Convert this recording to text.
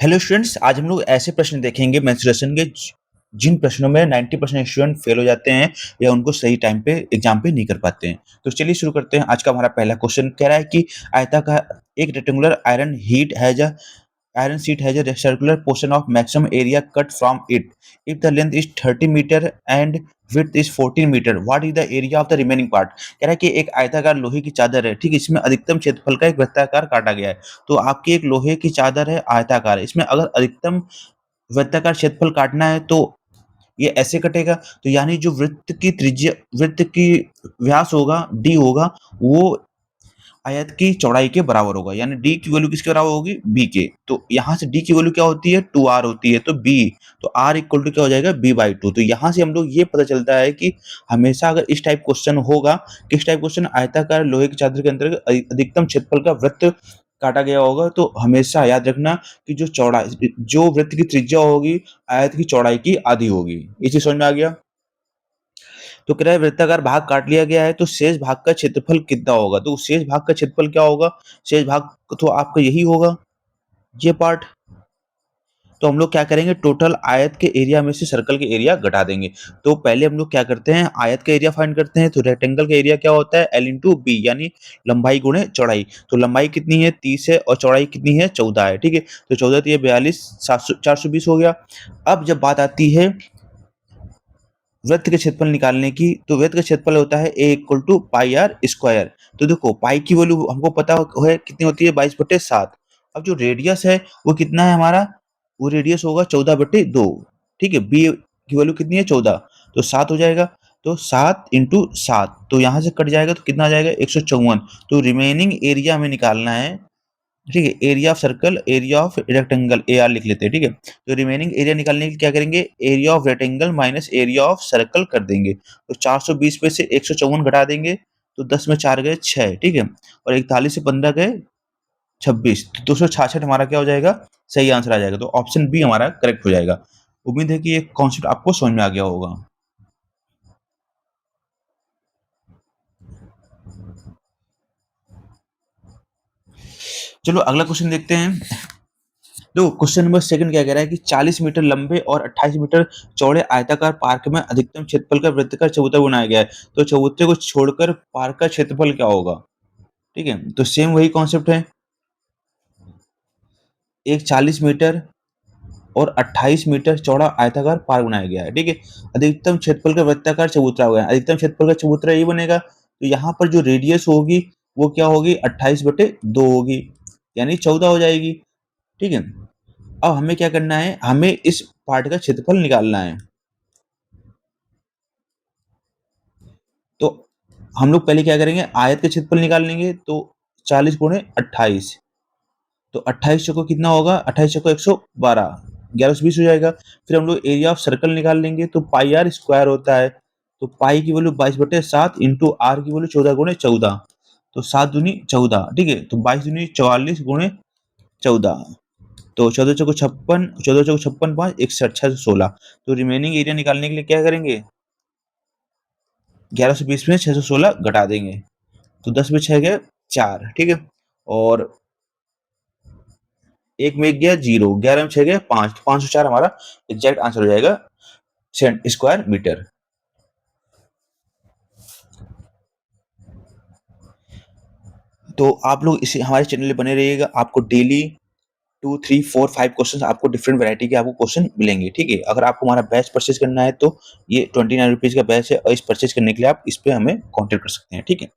Hello students, आज हम लोग ऐसे प्रश्न देखेंगे मेंस्ट्रुएशन के जिन प्रश्नों में 90% स्टूडेंट फेल हो जाते हैं या उनको सही टाइम पे एग्जाम पे नहीं कर पाते हैं। तो चलिए शुरू करते हैं। आज का हमारा पहला क्वेश्चन कह रहा है कि आयताकार एक rectangular iron sheet has a circular portion of maximum area cut from it. If the length is 30 meter and width is 14 meter, what is the area of the remaining part? कह रहा है कि एक आयताकार लोहे की चादर है, ठीक है, इसमें अधिकतम क्षेत्रफल का एक वृत्ताकार काटा गया है। तो आपकी एक लोहे की चादर है, आयताकार है, इसमें अगर अधिकतम वृत्ताकार क्षेत्रफल काटना है तो ये ऐसे कटेगा। तो यानी जो वृत्त की व्यास होगा, डी होगा, वो आयत की चौड़ाई के बराबर होगा। यानी डी की वैल्यू किसके बराबर होगी? बी के। तो यहाँ से डी की वैल्यू क्या होती है? 2r होती है। तो बी, तो आर इक्वल टू क्या हो जाएगा? b/2। तो यहाँ से हम लोग ये पता चलता है कि हमेशा अगर इस टाइप क्वेश्चन होगा, किस टाइप क्वेश्चन, आयताकार लोहे की चादर के अंतर्गत अधिकतम क्षेत्रफल का वृत्त काटा गया होगा, तो हमेशा याद रखना कि जो वृत्त की त्रिज्या होगी, आयत की चौड़ाई की आधी होगी। ये चीज समझ में आ गया? तो कह रहा है वृत्ताकार भाग काट लिया गया है, तो शेष भाग का क्षेत्रफल कितना होगा? तो शेष भाग का क्षेत्रफल क्या होगा? शेष भाग तो आपका यही होगा, ये पार्ट। तो हम लोग क्या करेंगे, टोटल आयत के एरिया में से सर्कल के एरिया घटा देंगे। तो पहले हम लोग क्या करते हैं, आयत का एरिया फाइंड करते हैं। तो रेक्टेंगल का एरिया क्या होता है? L इंटू बी, यानी लंबाई गुणे चौड़ाई। तो लंबाई कितनी है? 30 है, और चौड़ाई कितनी है? 14 है, ठीक है। तो 14 तो ये 42, 420 हो गया। अब जब बात आती है वृत्त के क्षेत्रफल निकालने की, तो वृत्त का क्षेत्रफल होता है a equal to pi r square. तो देखो पाई की वैल्यू हमको पता है कितनी होती है? 22/7। अब जो रेडियस है वो कितना है हमारा? वो रेडियस होगा 14/2, ठीक है। बी की वैल्यू कितनी है? 14, तो 7 हो जाएगा। तो 7 इंटू 7, तो यहाँ से कट जाएगा तो कितना आ जाएगा? 154। तो रिमेनिंग एरिया हमें निकालना है, ठीक है। Area of circle, area of rectangle, A R लिख लेते हैं, ठीक है। तो रिमेनिंग एरिया निकालने के लिए क्या करेंगे? Area of rectangle minus area of circle कर देंगे। तो 420 में से 154 घटा देंगे, तो 10 में 4 गए 6, ठीक है। और 41 से 15 गए 26, तो 266 हमारा क्या हो जाएगा? सही आंसर आ जाएगा। तो ऑप्शन बी हमारा करेक्ट हो जाएगा। उम्मीद है कि ये कॉन्सेप्ट आपको समझ में आ गया होगा। चलो अगला क्वेश्चन देखते हैं। देखो क्वेश्चन नंबर सेकंड क्या कह रहा है कि 40 मीटर लंबे और 28 मीटर चौड़े आयताकार पार्क में अधिकतम क्षेत्रफल का वृत्ताकार चबूतरा बनाया गया है। तो चबूतरे को छोड़कर पार्क का क्षेत्रफल क्या होगा? ठीक है, तो सेम वही कॉन्सेप्ट है। एक 40 मीटर और 28 मीटर चौड़ा आयताकार पार्क बनाया गया है, ठीक है। अधिकतम क्षेत्रफल का वृत्ताकार चबूतरा हो गया। अधिकतम क्षेत्रफल का चबूतरा ये बनेगा, तो यहाँ पर जो रेडियस होगी वो क्या होगी? 28/2 होगी, यानी 14 हो जाएगी, ठीक है। अब हमें क्या करना है, हमें इस पार्ट का क्षेत्रफल निकालना है। तो हम लोग पहले क्या करेंगे, आयत का क्षेत्रफल निकाल लेंगे। तो 40 गुणे 28, तो 28 चौको कितना होगा? 28 चौको 112, 1120 हो जाएगा। फिर हम लोग एरिया ऑफ सर्कल निकाल लेंगे। तो पाई आर स्क्वायर होता है। तो पाई की वैल्यू 22/7 इंटू आर की वैल्यू 14 गुणे 14, तो 7 दूनी 14, ठीक है। तो 22 दूनी 44 गुणे 14, तो 14 चौको 56, 14 चौको 56, 5 61, 616। तो रिमेनिंग एरिया निकालने के लिए क्या करेंगे, 1120 में 616 घटा देंगे। तो 10 में 6 गए 4, ठीक है। और एक में गया 0, 11 में 6 गए 5, तो 504 हमारा एग्जैक्ट आंसर हो जाएगा स्क्वायर मीटर। तो आप लोग इसे हमारे चैनल में बने रहिएगा। आपको डेली 2, 3, 4, 5 क्वेश्चन आपको डिफरेंट वैरायटी के आपको क्वेश्चन मिलेंगे, ठीक है। अगर आपको हमारा बैच परचेज करना है तो ये 29 रुपीज का बैच है, और इस परचेज करने के लिए आप इस पे हमें कॉन्टेक्ट कर सकते हैं, ठीक है।